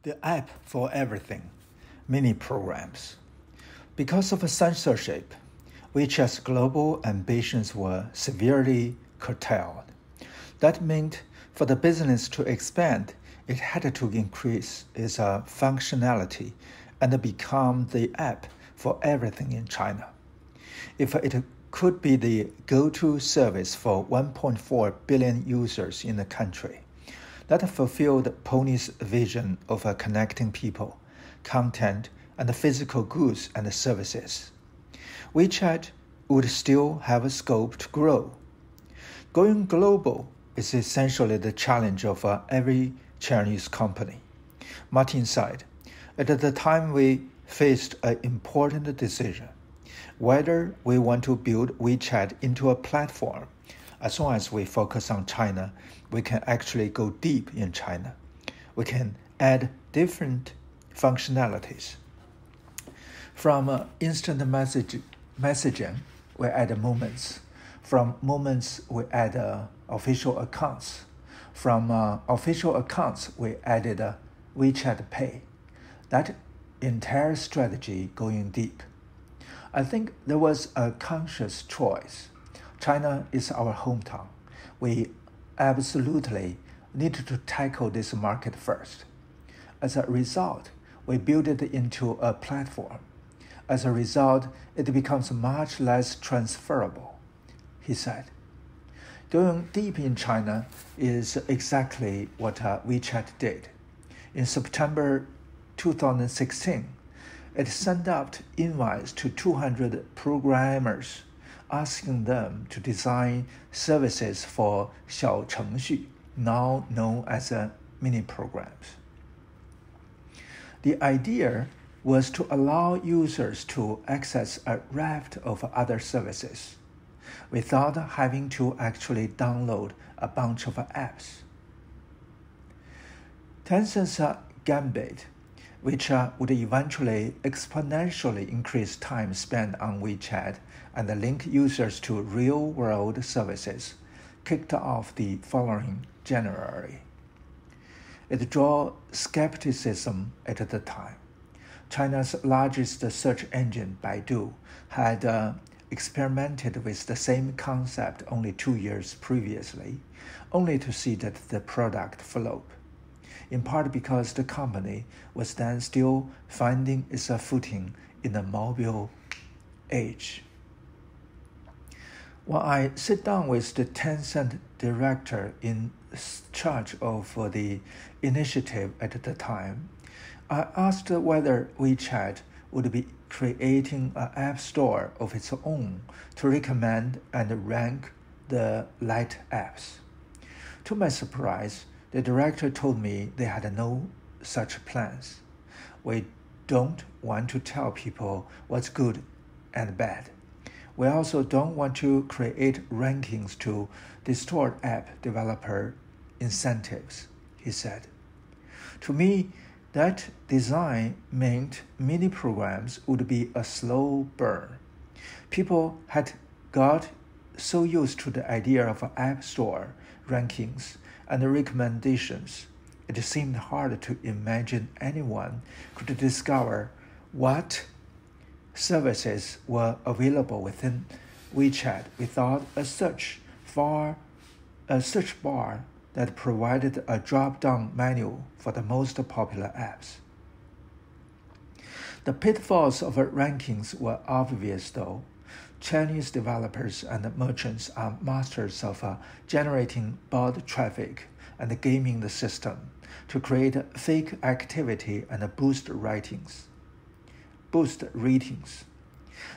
The app for everything, mini programs. Because of censorship, WeChat's global ambitions were severely curtailed. That meant for the business to expand, it had to increase its functionality and become the app for everything in China. If it could be the go-to service for 1.4 billion users in the country, that fulfilled Pony's vision of connecting people, content, and physical goods and services. WeChat would still have a scope to grow. Going global is essentially the challenge of every Chinese company. Martin said, at the time we faced an important decision, whether we want to build WeChat into a platform. As long as we focus on China, we can actually go deep in China. We can add different functionalities. From instant messaging, we add moments. From moments, we add official accounts. From official accounts, we added WeChat Pay. That entire strategy going deep. I think there was a conscious choice. China is our hometown. We absolutely need to tackle this market first. As a result, we build it into a platform. As a result, it becomes much less transferable, he said. Going deep in China is exactly what WeChat did. In September 2016, it sent out invites to 200 programmers, asking them to design services for 小程序, now known as mini programs. The idea was to allow users to access a raft of other services without having to actually download a bunch of apps. Tencent's Gambit, which would eventually exponentially increase time spent on WeChat and link users to real-world services, kicked off the following January. It drew skepticism at the time. China's largest search engine, Baidu, had experimented with the same concept only 2 years previously, only to see that the product flop, in part because the company was then still finding its footing in the mobile age. When I sit down with the Tencent director in charge of the initiative at the time, I asked whether WeChat would be creating an app store of its own to recommend and rank the light apps. To my surprise, the director told me they had no such plans. We don't want to tell people what's good and bad. We also don't want to create rankings to distort app developer incentives, he said. To me, that design meant mini programs would be a slow burn. People had got so used to the idea of an app store, rankings, and recommendations, it seemed hard to imagine anyone could discover what services were available within WeChat without a search bar that provided a drop-down menu for the most popular apps. The pitfalls of rankings were obvious, though. Chinese developers and merchants are masters of generating bot traffic and gaming the system to create fake activity and boost ratings.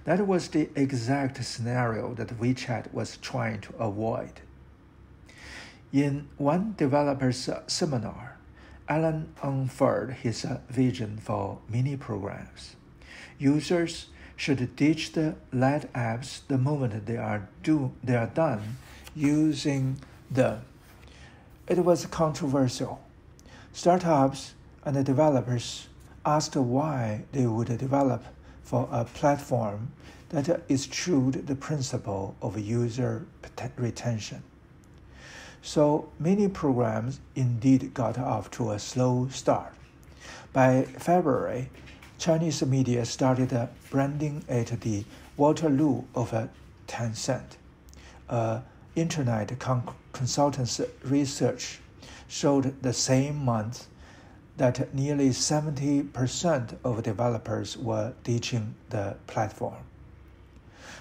That was the exact scenario that WeChat was trying to avoid. In one developer's seminar, Alan unfurled his vision for mini programs. Users should ditch the light apps the moment they are done using them. It was controversial. Startups and developers asked why they would develop for a platform that eschewed the principle of user retention. So many programs indeed got off to a slow start. By February, Chinese media started branding it the Waterloo of Tencent. Internet consultants' research showed the same month that nearly 70% of developers were ditching the platform.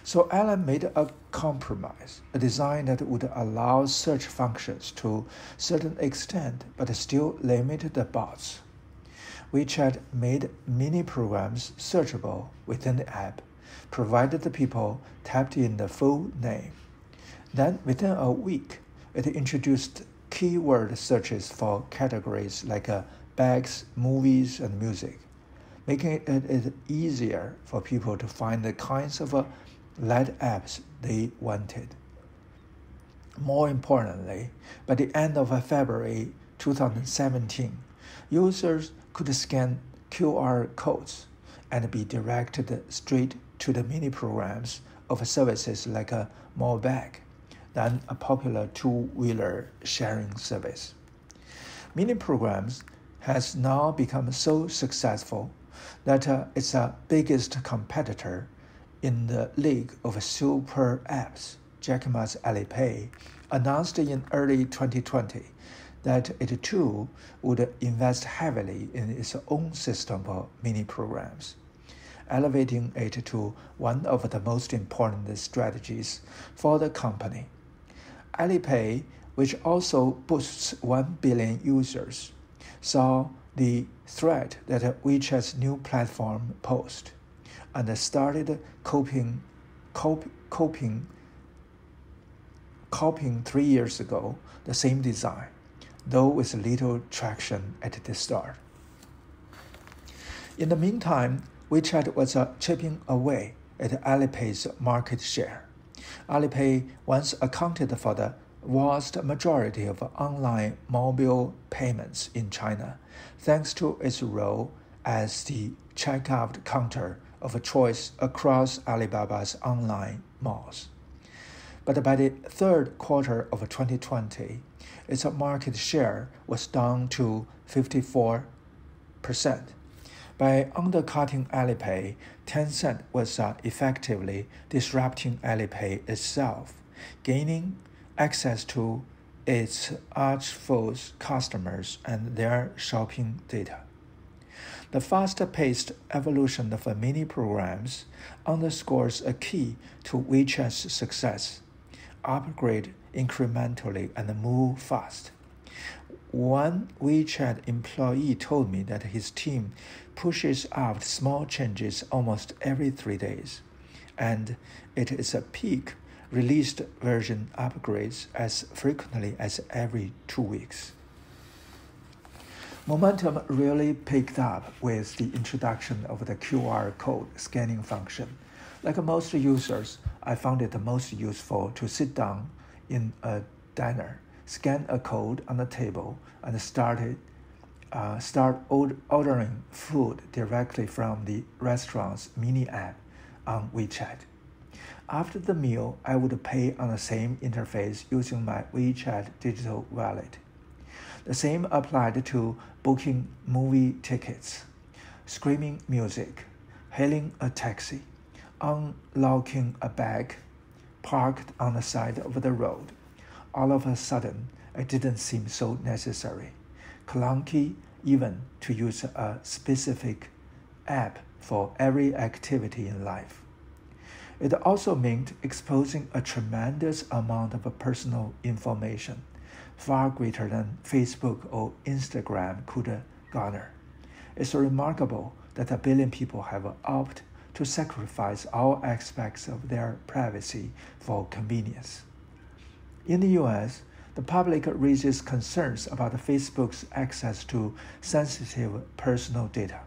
So Alan made a compromise, a design that would allow search functions to a certain extent but still limit the bots. WeChat made mini programs searchable within the app, provided the people tapped in the full name. Then, within a week, it introduced keyword searches for categories like bags, movies, and music, making it easier for people to find the kinds of LED apps they wanted. More importantly, by the end of February 2017, users could scan QR codes and be directed straight to the mini programs of services like a Moebag, then a popular two-wheeler sharing service. Mini programs has now become so successful that its biggest competitor in the league of super apps, Jack Ma's Alipay, announced in early 2020 that it too would invest heavily in its own system of mini programs, elevating it to one of the most important strategies for the company. Alipay, which also boasts 1 billion users, saw the threat that WeChat's new platform posed and started copying 3 years ago the same design, though with little traction at the start. In the meantime, WeChat was chipping away at Alipay's market share. Alipay once accounted for the vast majority of online mobile payments in China, thanks to its role as the checkout counter of choice across Alibaba's online malls. But by the third quarter of 2020, its market share was down to 54%. By undercutting Alipay, Tencent was effectively disrupting Alipay itself, gaining access to its arch-foes' customers and their shopping data. The fast-paced evolution of mini programs underscores a key to WeChat's success: upgrade incrementally and move fast. One WeChat employee told me that his team pushes out small changes almost every 3 days, and at its peak, released version upgrades as frequently as every 2 weeks. Momentum really picked up with the introduction of the QR code scanning function. Like most users, I found it most useful to sit down in a diner, scan a code on the table, and start ordering food directly from the restaurant's mini app on WeChat. After the meal, I would pay on the same interface using my WeChat digital wallet. The same applied to booking movie tickets, streaming music, hailing a taxi, unlocking a bag parked on the side of the road. All of a sudden, it didn't seem so necessary, clunky even to use a specific app for every activity in life. It also meant exposing a tremendous amount of personal information, far greater than Facebook or Instagram could garner. It's remarkable that 1 billion people have opted to sacrifice all aspects of their privacy for convenience. In the US, the public raises concerns about Facebook's access to sensitive personal data.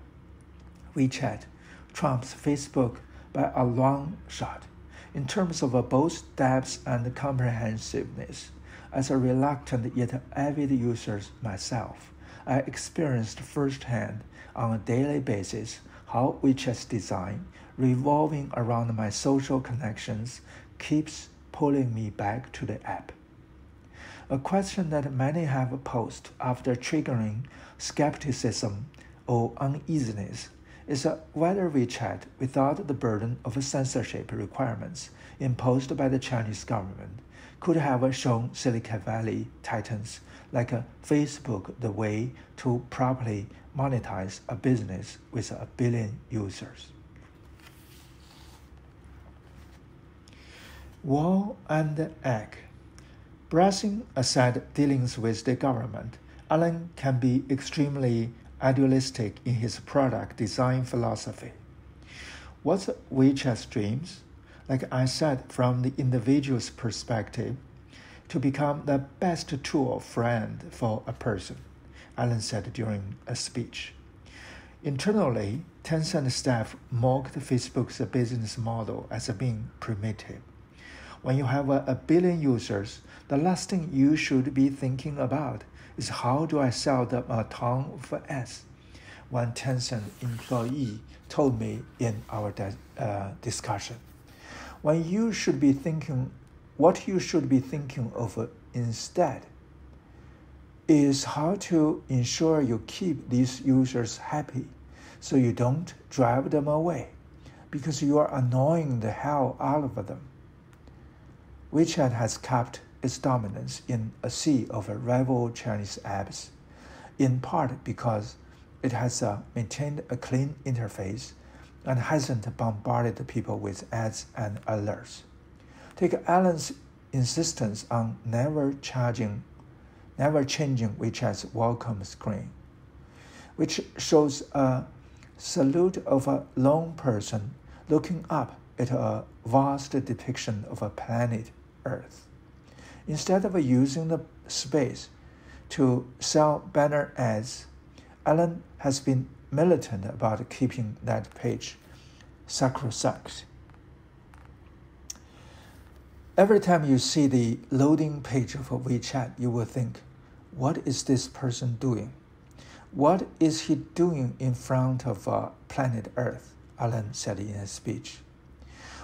WeChat trumps Facebook by a long shot in terms of both depth and comprehensiveness. As a reluctant yet avid user myself, I experienced firsthand on a daily basis how WeChat's design, revolving around my social connections, keeps pulling me back to the app. A question that many have posed after triggering skepticism or uneasiness is whether WeChat, without the burden of censorship requirements imposed by the Chinese government, could have shown Silicon Valley titans like Facebook the way to properly monetize a business with 1 billion users. Wall and egg. Brushing aside dealings with the government, Alan can be extremely idealistic in his product design philosophy. What's WeChat's dreams? Like I said, from the individual's perspective, to become the best tool friend for a person, Alan said during a speech. Internally, Tencent staff mocked Facebook's business model as being primitive. When you have 1 billion users, the last thing you should be thinking about is how do I sell them a ton of ads, one Tencent employee told me in our discussion. What you should be thinking of instead is how to ensure you keep these users happy so you don't drive them away because you are annoying the hell out of them. WeChat has kept its dominance in a sea of rival Chinese apps, in part because it has maintained a clean interface and hasn't bombarded people with ads and alerts. Take Alan's insistence on never changing WeChat's welcome screen, which shows a salute of a lone person looking up at a vast depiction of a planet Earth. Instead of using the space to sell banner ads, Alan has been militant about keeping that page sacrosanct. Every time you see the loading page of WeChat, you will think, what is this person doing? What is he doing in front of planet Earth? Alan said in a speech.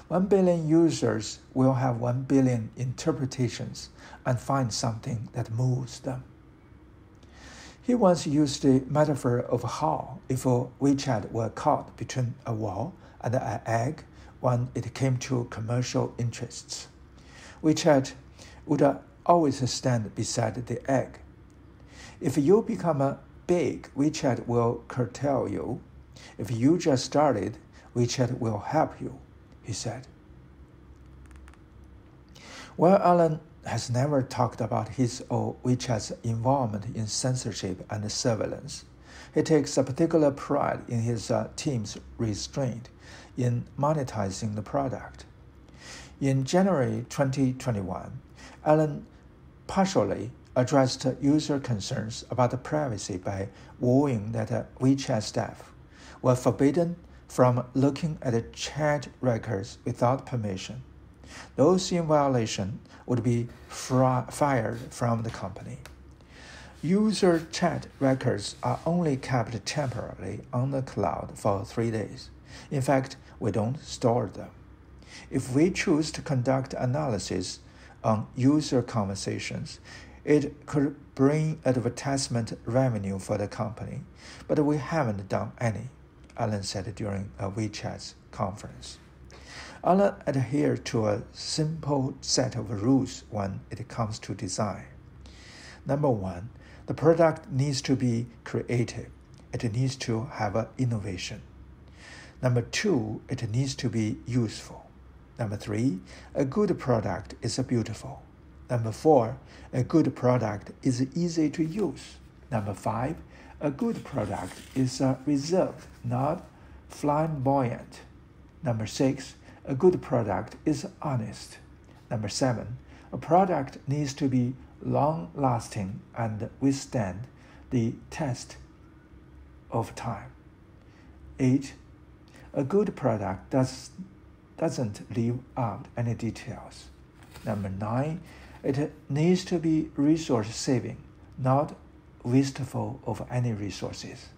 1 billion users will have 1 billion interpretations and find something that moves them. He once used the metaphor of how if WeChat were caught between a wall and an egg when it came to commercial interests. WeChat would always stand beside the egg. If you become big, WeChat will curtail you. If you just started, WeChat will help you, he said. While Alan has never talked about his or WeChat's involvement in censorship and surveillance, he takes a particular pride in his team's restraint in monetizing the product. In January 2021, Alan partially addressed user concerns about privacy by warning that WeChat staff were forbidden from looking at chat records without permission. Those in violation would be fired from the company. User chat records are only kept temporarily on the cloud for 3 days. In fact, we don't store them. If we choose to conduct analysis on user conversations, it could bring advertisement revenue for the company, but we haven't done any, Alan said during a WeChat conference. Alan adhered to a simple set of rules when it comes to design. Number 1, the product needs to be creative. It needs to have innovation. Number 2, it needs to be useful. Number 3, a good product is beautiful. Number 4, a good product is easy to use. Number 5, a good product is reserved, not flamboyant. Number 6, a good product is honest. Number 7, a product needs to be long-lasting and withstand the test of time. 8, a good product doesn't leave out any details. Number 9, it needs to be resource-saving, not wasteful of any resources.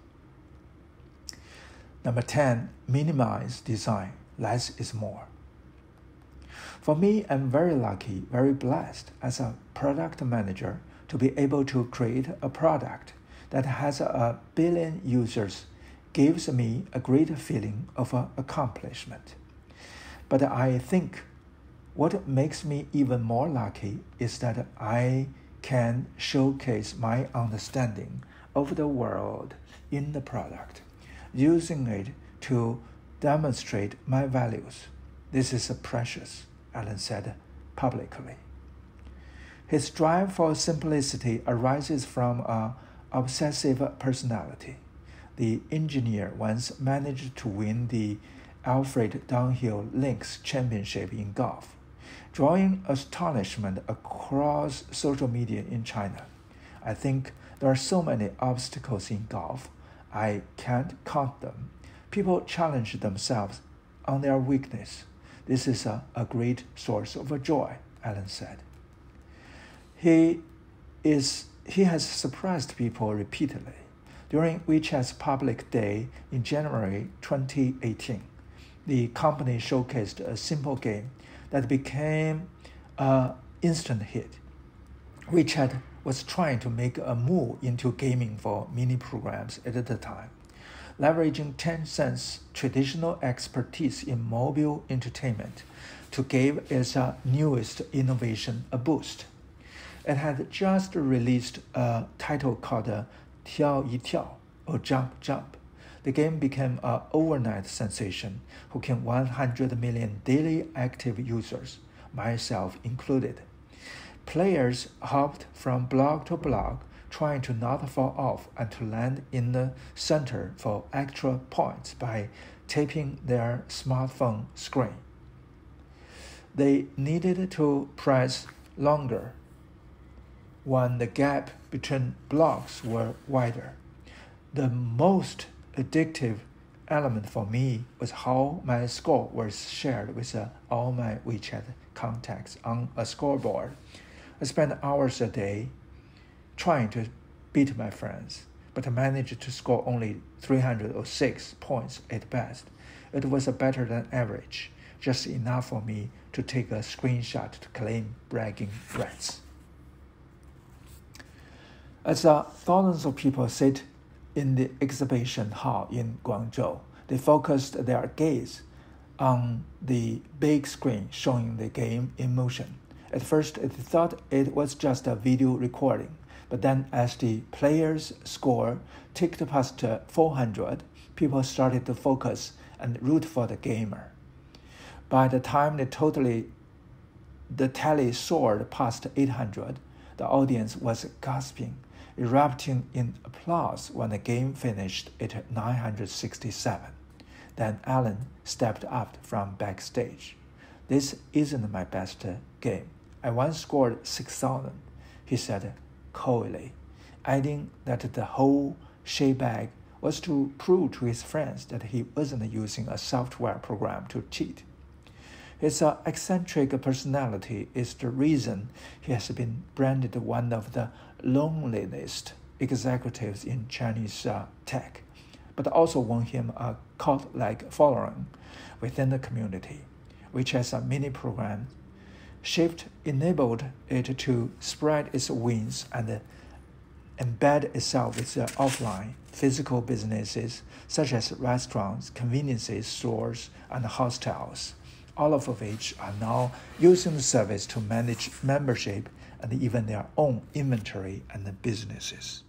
Number 10, minimize design. Less is more. For me, I'm very lucky, very blessed as a product manager to be able to create a product that has 1 billion users gives me a great feeling of accomplishment. But I think what makes me even more lucky is that I can showcase my understanding of the world in the product, using it to demonstrate my values. This is precious, Alan said publicly. His drive for simplicity arises from an obsessive personality. The engineer once managed to win the Alfred Downhill Links Championship in golf, drawing astonishment across social media in China. I think there are so many obstacles in golf, I can't count them. People challenge themselves on their weakness. This is a great source of joy, Alan said. He has surprised people repeatedly. During WeChat's public day in January 2018, the company showcased a simple game that became an instant hit. WeChat was trying to make a move into gaming for mini programs at the time, leveraging Tencent's traditional expertise in mobile entertainment to give its newest innovation a boost. It had just released a title called 跳一跳, or Jump Jump. The game became an overnight sensation, hooking 100 million daily active users, myself included. Players hopped from block to block, trying to not fall off and to land in the center for extra points by tapping their smartphone screen. They needed to press longer when the gap between blocks were wider. The most addictive element for me was how my score was shared with all my WeChat contacts on a scoreboard. I spent hours a day trying to beat my friends, but I managed to score only 306 points at best. It was better than average, just enough for me to take a screenshot to claim bragging rights. As thousands of people sit in the exhibition hall in Guangzhou, they focused their gaze on the big screen showing the game in motion. At first, they thought it was just a video recording, but then as the player's score ticked past 400, people started to focus and root for the gamer. By the time the tally soared past 800, the audience was gasping, erupting in applause when the game finished at 967. Then Alan stepped up from backstage. "This isn't my best game. I once scored 6,000, he said coyly, adding that the whole shebang was to prove to his friends that he wasn't using a software program to cheat. His eccentric personality is the reason he has been branded one of the loneliest executives in Chinese tech, but also won him a cult-like following within the community, which has a mini program. Shift enabled it to spread its wings and embed itself with offline physical businesses such as restaurants, convenience stores, and hostels, all of which are now using the service to manage membership and even their own inventory and businesses."